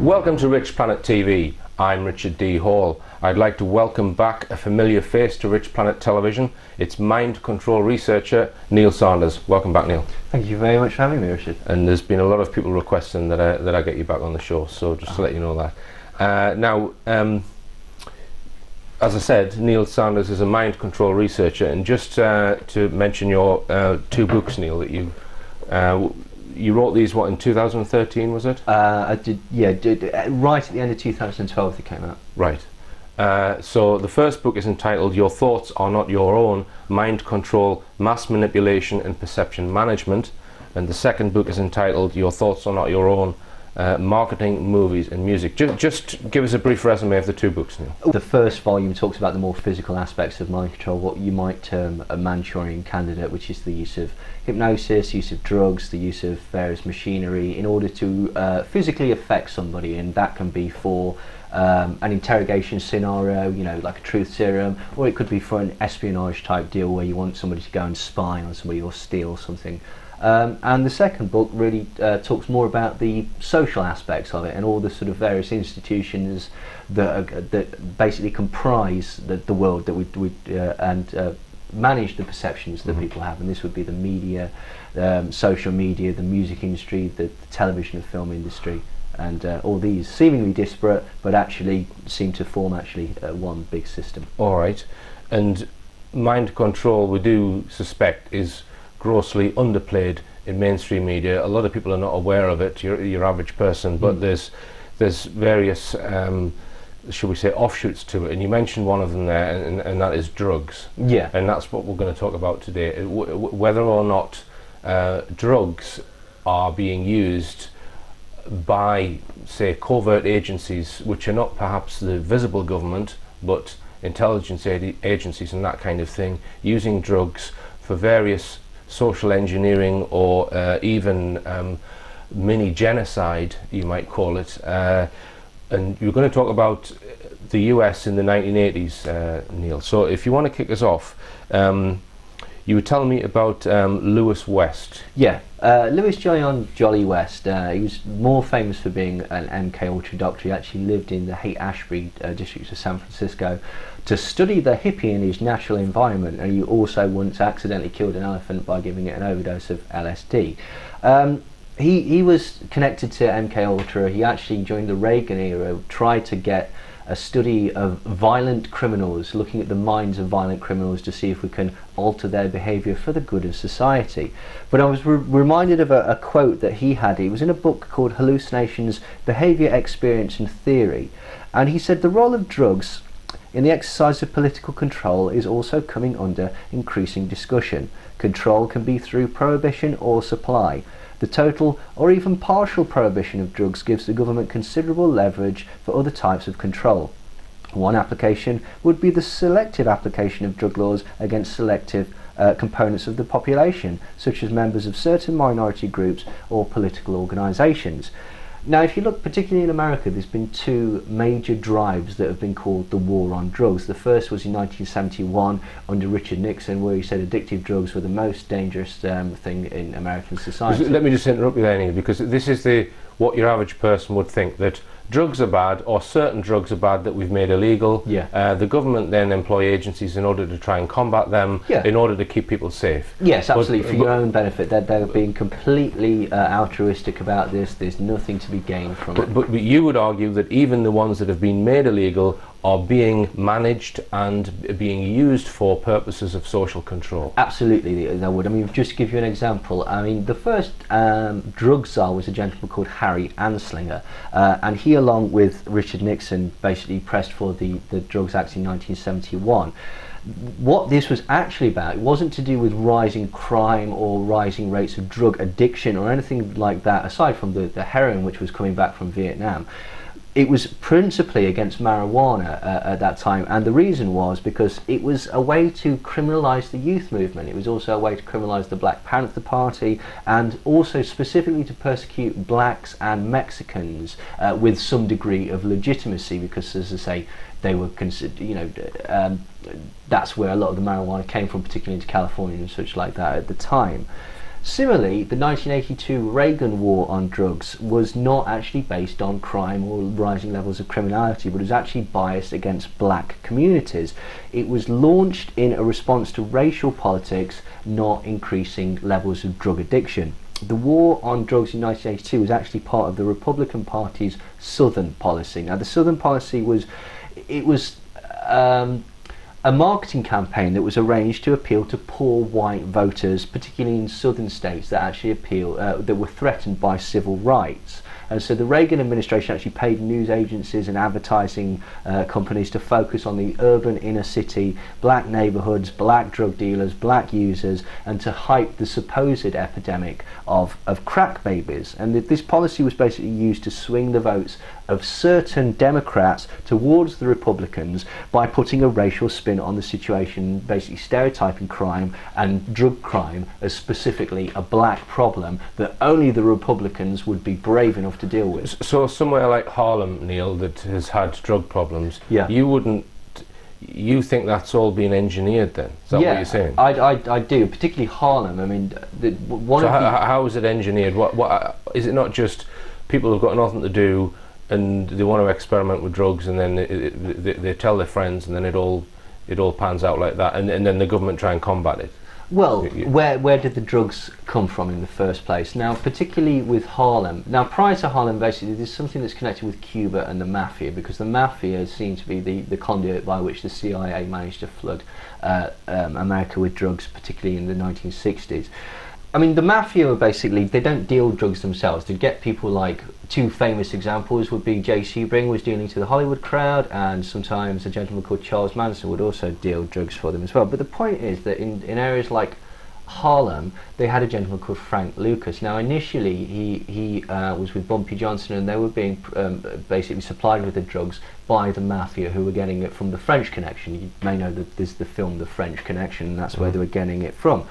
Welcome to Richplanet TV. I'm Richard D. Hall. I'd like to welcome back a familiar face to Richplanet Television. It's mind control researcher Neil Sanders. Welcome back, Neil. Thank you very much for having me, Richard. And there's been a lot of people requesting that I get you back on the show, so just to let you know that. Now, as I said, Neil Sanders is a mind control researcher, and just to mention your two books, Neil, that you wrote these, what, in 2013, was it? I did, yeah, right at the end of 2012 they came out. Right. So the first book is entitled Your Thoughts Are Not Your Own, Mind Control, Mass Manipulation and Perception Management. And the second book is entitled Your Thoughts Are Not Your Own, Marketing, Movies and Music. Just give us a brief resume of the two books, Neil. The first volume talks about the more physical aspects of mind control, what you might term a Manchurian candidate, which is the use of hypnosis, use of drugs, the use of various machinery in order to physically affect somebody, and that can be for an interrogation scenario, you know, like a truth serum, or it could be for an espionage type deal where you want somebody to go and spy on somebody or steal something. And the second book really talks more about the social aspects of it and all the sort of various institutions that basically comprise the world that we manage the perceptions that people have. And this would be the media, social media, the music industry, the television and film industry, and all these seemingly disparate but actually seem to form one big system. All right. And mind control, we do suspect, is grossly underplayed in mainstream media. A lot of people are not aware of it, your average person, but there's various shall we say offshoots to it, and you mentioned one of them there, and that is drugs. Yeah. And that's what we're going to talk about today, whether or not drugs are being used by, say, covert agencies which are not perhaps the visible government but intelligence agencies and that kind of thing, using drugs for various social engineering or even mini genocide, you might call it. And you're going to talk about the US in the 1980s, Neil. So if you want to kick us off, you were telling me about Lewis West. Yeah, Lewis Jolly West. He was more famous for being an MK Ultra doctor. He actually lived in the Haight-Ashbury district of San Francisco to study the hippie in his natural environment, and he also once accidentally killed an elephant by giving it an overdose of LSD. He was connected to MK Ultra. He actually, during the Reagan era, tried to get a study of violent criminals, looking at the minds of violent criminals to see if we can alter their behaviour for the good of society. But I was reminded of a quote that he had. It was in a book called Hallucinations, Behaviour, Experience and Theory. And he said, the role of drugs in the exercise of political control is also coming under increasing discussion. Control can be through prohibition or supply. The total or even partial prohibition of drugs gives the government considerable leverage for other types of control. One application would be the selective application of drug laws against selective components of the population, such as members of certain minority groups or political organisations. Now, if you look particularly in America, there's been two major drives that have been called the war on drugs. The first was in 1971 under Richard Nixon, where he said addictive drugs were the most dangerous thing in American society. Let me just interrupt you there, Neil, because this is what your average person would think, that drugs are bad, or certain drugs are bad that we've made illegal. Yeah. The government then employ agencies in order to try and combat them, in order to keep people safe. Yes, absolutely, for your own benefit. They're being completely altruistic about this. There's nothing to be gained from it. But you would argue that even the ones that have been made illegal are being managed and being used for purposes of social control. Absolutely, they would. I mean, just to give you an example, I mean, the first drug czar was a gentleman called Harry Anslinger, and he, along with Richard Nixon, basically pressed for the Drugs Act in 1971. What this was actually about, it wasn't to do with rising crime or rising rates of drug addiction or anything like that, aside from the heroin which was coming back from Vietnam. It was principally against marijuana at that time, and the reason was because it was a way to criminalise the youth movement. It was also a way to criminalise the Black Panther Party, and also specifically to persecute blacks and Mexicans with some degree of legitimacy, because, as I say, they were considered, you know, that's where a lot of the marijuana came from, particularly into California and such like that at the time. Similarly, the 1982 Reagan war on drugs was not actually based on crime or rising levels of criminality, but was actually biased against black communities. It was launched in a response to racial politics, not increasing levels of drug addiction. The war on drugs in 1982 was actually part of the Republican Party's Southern policy. Now, the Southern policy was a marketing campaign that was arranged to appeal to poor white voters, particularly in southern states that actually that were threatened by civil rights. And so the Reagan administration actually paid news agencies and advertising companies to focus on the urban inner city, black neighborhoods, black drug dealers, black users, and to hype the supposed epidemic of crack babies. And this policy was basically used to swing the votes of certain Democrats towards the Republicans by putting a racial spin on the situation, basically stereotyping crime and drug crime as specifically a black problem that only the Republicans would be brave enough to deal with. So somewhere like Harlem, Neil, that has had drug problems, yeah, you think that's all been engineered then? Is that what you're saying? I do, particularly Harlem. I mean, how is it engineered? What is it? Not just people who've got nothing to do and they want to experiment with drugs, and then they tell their friends, and then it all pans out like that, and then the government try and combat it. Well, where did the drugs come from in the first place? Now, particularly with Harlem. Now, prior to Harlem, basically, there's something that's connected with Cuba and the Mafia, because the Mafia seemed to be the conduit by which the CIA managed to flood America with drugs, particularly in the 1960s. I mean, the Mafia were basically, they don't deal drugs themselves. They get people like, two famous examples would be J. Sebring was dealing to the Hollywood crowd, and sometimes a gentleman called Charles Manson would also deal drugs for them as well. But the point is that in areas like Harlem, they had a gentleman called Frank Lucas. Now, initially, he was with Bumpy Johnson, and they were being basically supplied with the drugs by the Mafia, who were getting it from the French Connection. You may know that there's the film The French Connection, and that's where they were getting it from.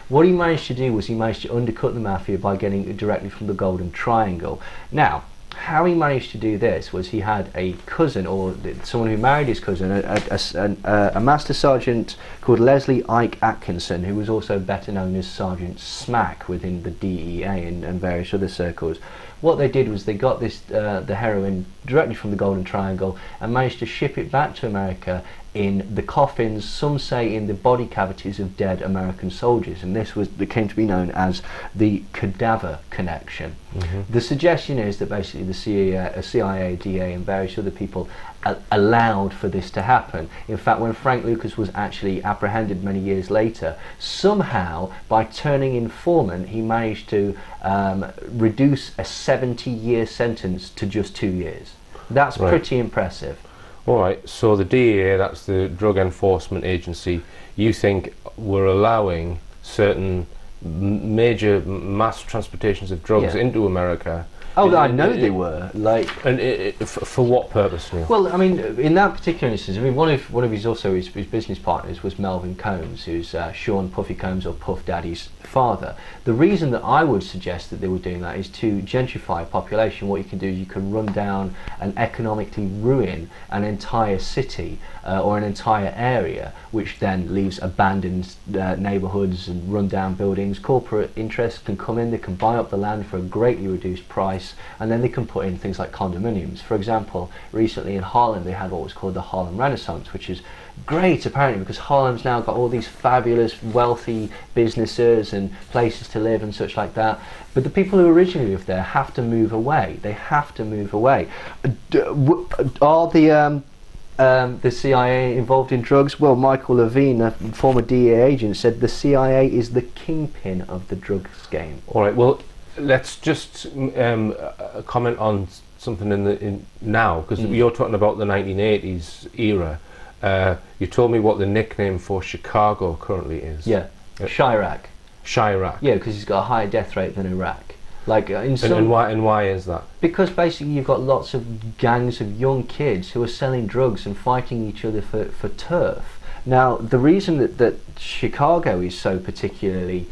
What he managed to do was he managed to undercut the Mafia by getting it directly from the Golden Triangle. Now, how he managed to do this was he had a cousin, or someone who married his cousin, a Master Sergeant called Leslie Ike Atkinson, who was also better known as Sergeant Smack within the DEA and various other circles. What they did was they got this the heroin directly from the Golden Triangle and managed to ship it back to America in the coffins, some say in the body cavities of dead American soldiers, and this came to be known as the cadaver connection. The suggestion is that basically the CIA, DA and various other people allowed for this to happen. In fact, when Frank Lucas was actually apprehended many years later, somehow by turning informant he managed to reduce a 70-year sentence to just 2 years. That's pretty impressive. All right, so the DEA, that's the Drug Enforcement Agency, you think were allowing certain major mass transportations of drugs into America? Oh, I know they were. Like, and for what purpose, Neil? Well, I mean, in that particular instance, I mean, one of his business partners was Melvin Combs, who's Sean Puffy Combs or Puff Daddy's father. The reason that I would suggest that they were doing that is to gentrify a population. What you can do is you can run down and economically ruin an entire city or an entire area, which then leaves abandoned neighbourhoods and run down buildings. Corporate interests can come in, they can buy up the land for a greatly reduced price, and then they can put in things like condominiums. For example, recently in Harlem they had what was called the Harlem Renaissance, which is great apparently because Harlem's now got all these fabulous wealthy businesses and places to live and such like that, but the people who originally lived there have to move away. They have to move away. Are the CIA involved in drugs? Well, Michael Levine, a former DEA agent, said the CIA is the kingpin of the drugs game. All right, well, let's just comment on something in now, because you're talking about the 1980s era. You told me what the nickname for Chicago currently is. Yeah, Chirac. Chirac. Yeah, because he's got a higher death rate than Iraq. Like and why is that? Because basically you've got lots of gangs of young kids who are selling drugs and fighting each other for turf. Now, the reason that Chicago is so particularly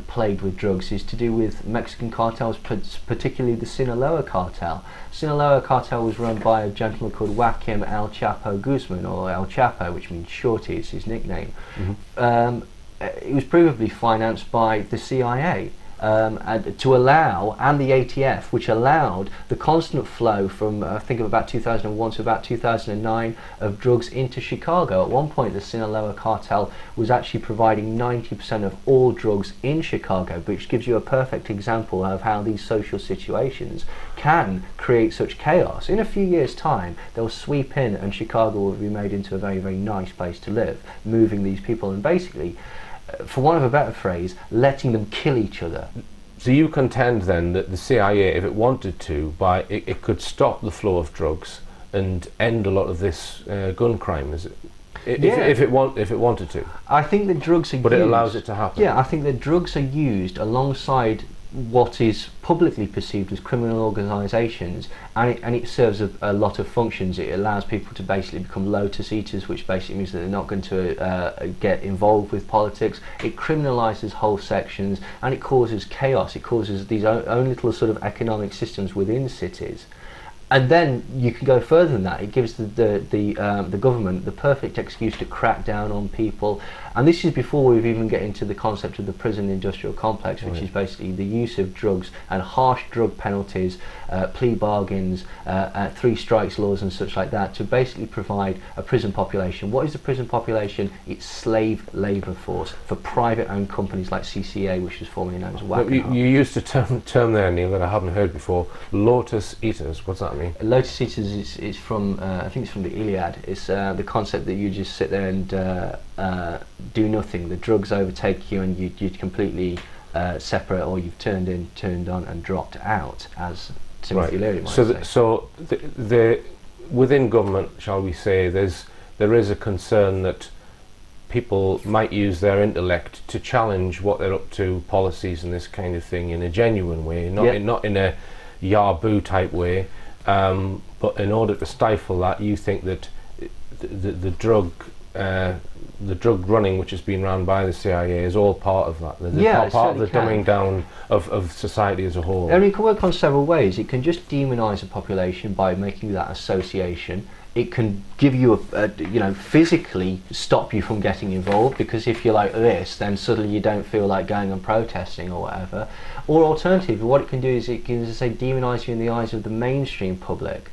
plagued with drugs is to do with Mexican cartels, particularly the Sinaloa cartel. Sinaloa cartel was run by a gentleman called Joaquin El Chapo Guzman, or El Chapo, which means Shorty, it's his nickname. it was provably financed by the CIA. And to allow, and the ATF, which allowed the constant flow from I think of about 2001 to about 2009 of drugs into Chicago. At one point the Sinaloa cartel was actually providing 90% of all drugs in Chicago, which gives you a perfect example of how these social situations can create such chaos. In a few years' time they'll sweep in and Chicago will be made into a very, very nice place to live, moving these people and basically, for want of a better phrase, letting them kill each other. So you contend then that the CIA, if it wanted to, it could stop the flow of drugs and end a lot of this gun crime, is it? If it wanted to. I think that drugs are used. But it allows it to happen. Yeah, I think that drugs are used alongside what is publicly perceived as criminal organisations, and it serves a lot of functions. It allows people to basically become lotus eaters, which basically means that they're not going to get involved with politics. It criminalises whole sections, and it causes chaos. It causes these own little sort of economic systems within cities. And then you can go further than that. It gives the government the perfect excuse to crack down on people. And this is before we've even get into the concept of the prison industrial complex, which is basically the use of drugs and harsh drug penalties, plea bargains, 3 strikes laws and such like that, to basically provide a prison population. What is the prison population? It's slave labour force for private owned companies like CCA, which was formerly known as WAC. You used a term there, Neil, that I haven't heard before. Lotus eaters. What's that mean? Lotus eaters is from, I think it's from the Iliad. It's the concept that you just sit there and do nothing. The drugs overtake you and you're completely separate, or you've turned on and dropped out, as Timothy Leary might say. So within government, shall we say, there is a concern that people might use their intellect to challenge what they're up to, policies and this kind of thing, in a genuine way, not in a yah-boo type way. But in order to stifle that, you think that the drug running, which has been run by the CIA, is all part of that. Part of the dumbing down of society as a whole. And it can work on several ways. It can just demonise a population by making that association. It can give you physically stop you from getting involved, because if you're like this, then suddenly you don't feel like going and protesting or whatever. Or alternatively, what it can do is it can, as I say, demonise you in the eyes of the mainstream public.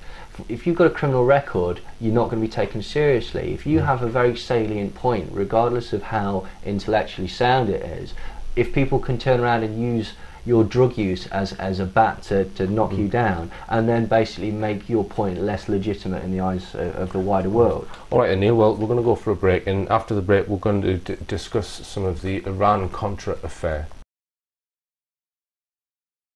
If you've got a criminal record, you're not going to be taken seriously. If you have a very salient point, regardless of how intellectually sound it is, if people can turn around and use your drug use as a bat to knock you down, and then basically make your point less legitimate in the eyes of the wider world. All right, Neil, well, we're going to go for a break, and after the break we're going to discuss some of the Iran-Contra affair.